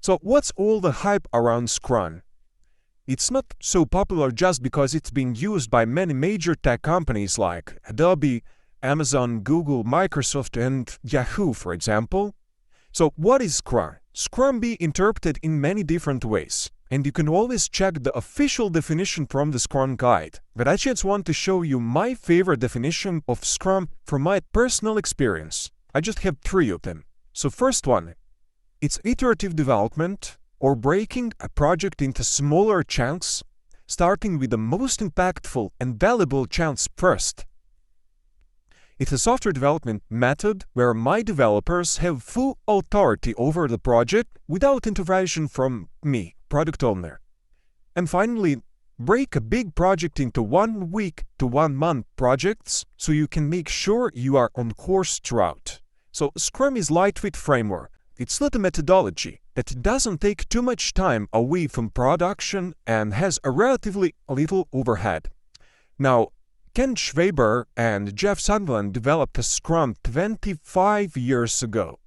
So what's all the hype around Scrum? It's not so popular just because it's being used by many major tech companies like Adobe, Amazon, Google, Microsoft, and Yahoo, for example. So what is Scrum? Scrum be interpreted in many different ways, and you can always check the official definition from the Scrum guide. But I just want to show you my favorite definition of Scrum from my personal experience. I just have 3 of them. So first one, it's iterative development, or breaking a project into smaller chunks, starting with the most impactful and valuable chunks first. It's a software development method where my developers have full authority over the project without intervention from me, product owner. And finally, break a big project into 1 week to 1 month projects so you can make sure you are on course throughout. So Scrum is lightweight framework. It's not a methodology that doesn't take too much time away from production and has a relatively little overhead. Now, Ken Schwaber and Jeff Sutherland developed a Scrum 25 years ago.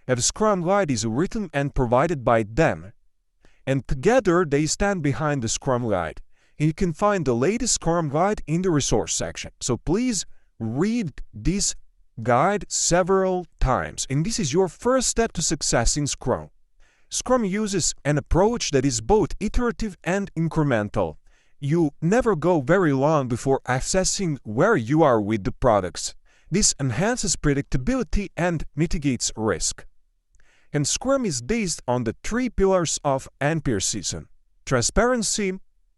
A Scrum guide is written and provided by them, and together they stand behind the Scrum guide. You can find the latest Scrum guide in the resource section. So please read this guide several times, and this is your first step to success in Scrum. Scrum uses an approach that is both iterative and incremental. You never go very long before assessing where you are with the products. This enhances predictability and mitigates risk. And Scrum is based on the 3 pillars of NPR season: transparency,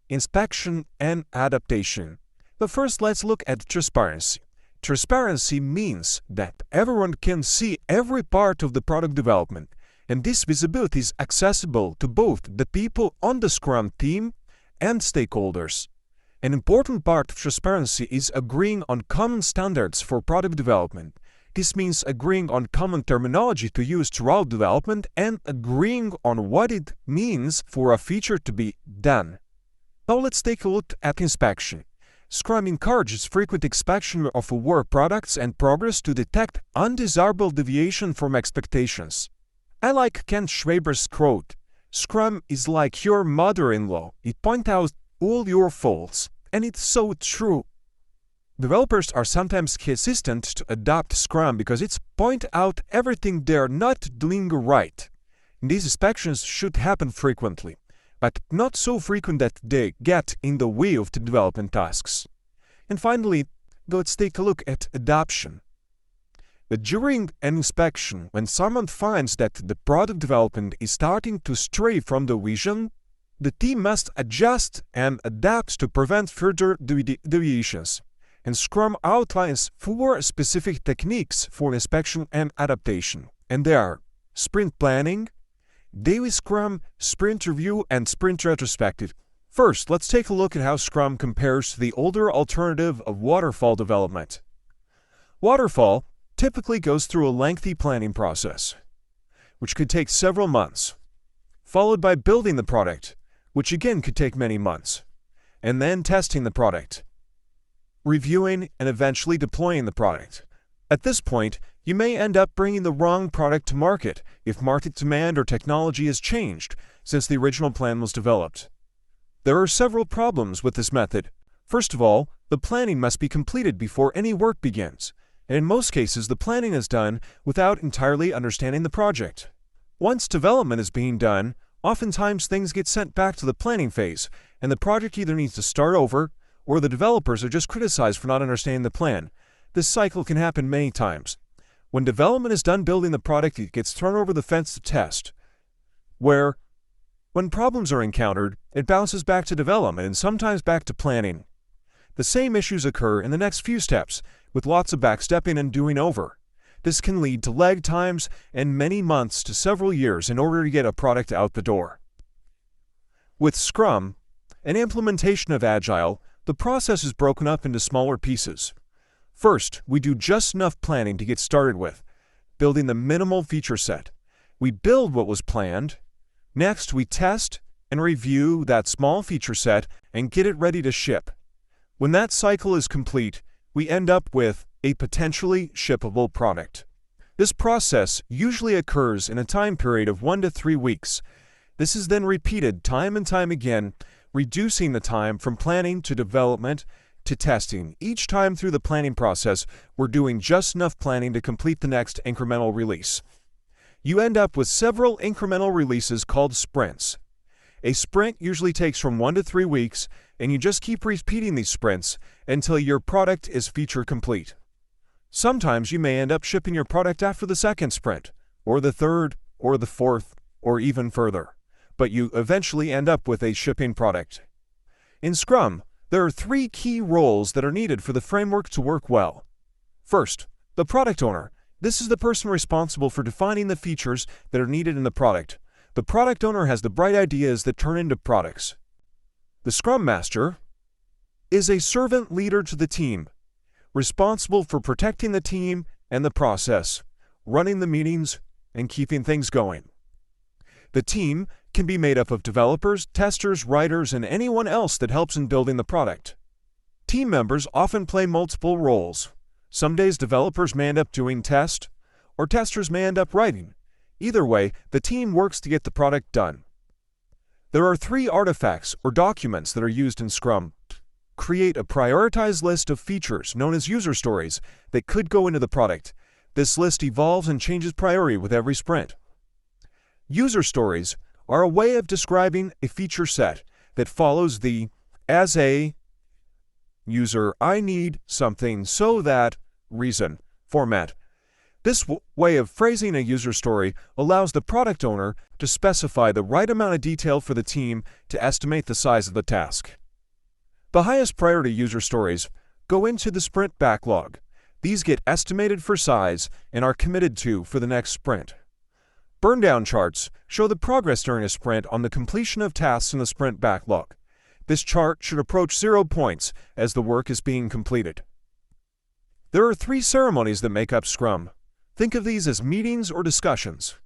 inspection, and adaptation. But first, let's look at transparency. Transparency means that everyone can see every part of the product development, and this visibility is accessible to both the people on the Scrum team and stakeholders. An important part of transparency is agreeing on common standards for product development. This means agreeing on common terminology to use throughout development and agreeing on what it means for a feature to be done. Now let's take a look at inspection. Scrum encourages frequent inspection of work products and progress to detect undesirable deviation from expectations. I like Ken Schwaber's quote, "Scrum is like your mother-in-law. It points out all your faults," and it's so true. Developers are sometimes hesitant to adopt Scrum because it's point out everything they're not doing right. These inspections should happen frequently, but not so frequent that they get in the way of the development tasks. And finally, let's take a look at adoption. But during an inspection, when someone finds that the product development is starting to stray from the vision, the team must adjust and adapt to prevent further deviations. And Scrum outlines 4 specific techniques for inspection and adaptation. And they are sprint planning, daily Scrum, sprint review, and sprint retrospective. First, let's take a look at how Scrum compares to the older alternative of waterfall development. Waterfall typically goes through a lengthy planning process, which could take several months, followed by building the product, which again could take many months, and then testing the product, reviewing, and eventually deploying the product. At this point, you may end up bringing the wrong product to market if market demand or technology has changed since the original plan was developed. There are several problems with this method. First of all, the planning must be completed before any work begins, and in most cases the planning is done without entirely understanding the project. Once development is being done, oftentimes things get sent back to the planning phase, and the project either needs to start over, or the developers are just criticized for not understanding the plan. This cycle can happen many times. When development is done building the product, it gets thrown over the fence to test, where, when problems are encountered, it bounces back to development and sometimes back to planning. The same issues occur in the next few steps, with lots of backstepping and doing over. This can lead to lag times and many months to several years in order to get a product out the door. With Scrum, an implementation of Agile, the process is broken up into smaller pieces. First, we do just enough planning to get started with, building the minimal feature set. We build what was planned. Next, we test and review that small feature set and get it ready to ship. When that cycle is complete, we end up with a potentially shippable product. This process usually occurs in a time period of 1 to 3 weeks. This is then repeated time and time again, reducing the time from planning to development to testing. Each time through the planning process, we're doing just enough planning to complete the next incremental release. You end up with several incremental releases called sprints. A sprint usually takes from 1 to 3 weeks, and you just keep repeating these sprints until your product is feature complete. Sometimes you may end up shipping your product after the second sprint, or the third, or the fourth, or even further, but you eventually end up with a shipping product. In Scrum, there are 3 key roles that are needed for the framework to work well. First, the product owner. This is the person responsible for defining the features that are needed in the product. The product owner has the bright ideas that turn into products. The Scrum Master is a servant leader to the team, responsible for protecting the team and the process, running the meetings, and keeping things going. The team can be made up of developers, testers, writers, and anyone else that helps in building the product. Team members often play multiple roles. Some days developers may end up doing test, or testers may end up writing. Either way, the team works to get the product done. There are 3 artifacts or documents that are used in Scrum. Create a prioritized list of features known as user stories that could go into the product. This list evolves and changes priority with every sprint. User stories are a way of describing a feature set that follows the as a user I need something so that reason format. This way of phrasing a user story allows the product owner to specify the right amount of detail for the team to estimate the size of the task. The highest priority user stories go into the sprint backlog. These get estimated for size and are committed to for the next sprint. Burndown charts show the progress during a sprint on the completion of tasks in the sprint backlog. This chart should approach 0 points as the work is being completed. There are 3 ceremonies that make up Scrum. Think of these as meetings or discussions.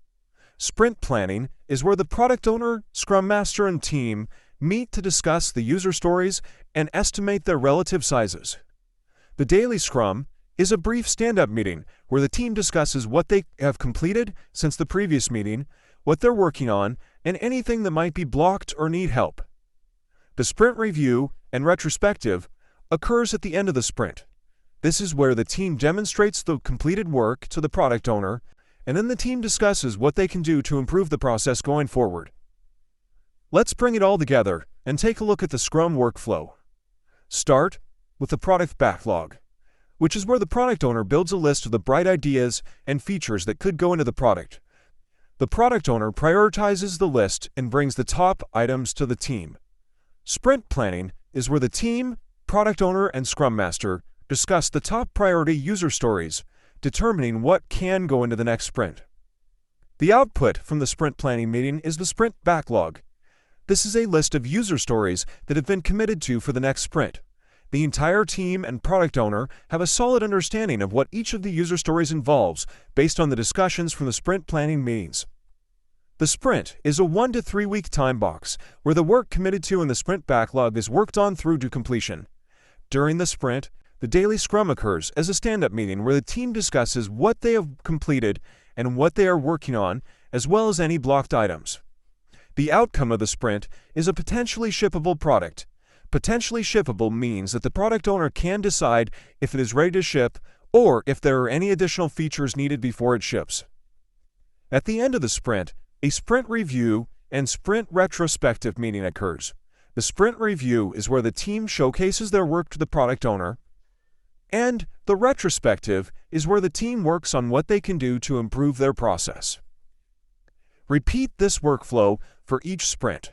Sprint planning is where the product owner, Scrum Master, and team meet to discuss the user stories and estimate their relative sizes. The daily Scrum is a brief stand-up meeting where the team discusses what they have completed since the previous meeting, what they're working on, and anything that might be blocked or need help. The sprint review and retrospective occurs at the end of the sprint. This is where the team demonstrates the completed work to the product owner, and then the team discusses what they can do to improve the process going forward. Let's bring it all together and take a look at the Scrum workflow. Start with the product backlog, which is where the product owner builds a list of the bright ideas and features that could go into the product. The product owner prioritizes the list and brings the top items to the team. Sprint planning is where the team, product owner, and Scrum Master discuss the top priority user stories, determining what can go into the next sprint. The output from the sprint planning meeting is the sprint backlog. This is a list of user stories that have been committed to for the next sprint. The entire team and product owner have a solid understanding of what each of the user stories involves based on the discussions from the sprint planning meetings. The sprint is a 1 to 3 week time box where the work committed to in the sprint backlog is worked on through to completion. During the sprint, the daily Scrum occurs as a stand-up meeting where the team discusses what they have completed and what they are working on, as well as any blocked items. The outcome of the sprint is a potentially shippable product. Potentially shippable means that the product owner can decide if it is ready to ship or if there are any additional features needed before it ships. At the end of the sprint, a sprint review and sprint retrospective meeting occurs. The sprint review is where the team showcases their work to the product owner, and the retrospective is where the team works on what they can do to improve their process. Repeat this workflow for each sprint.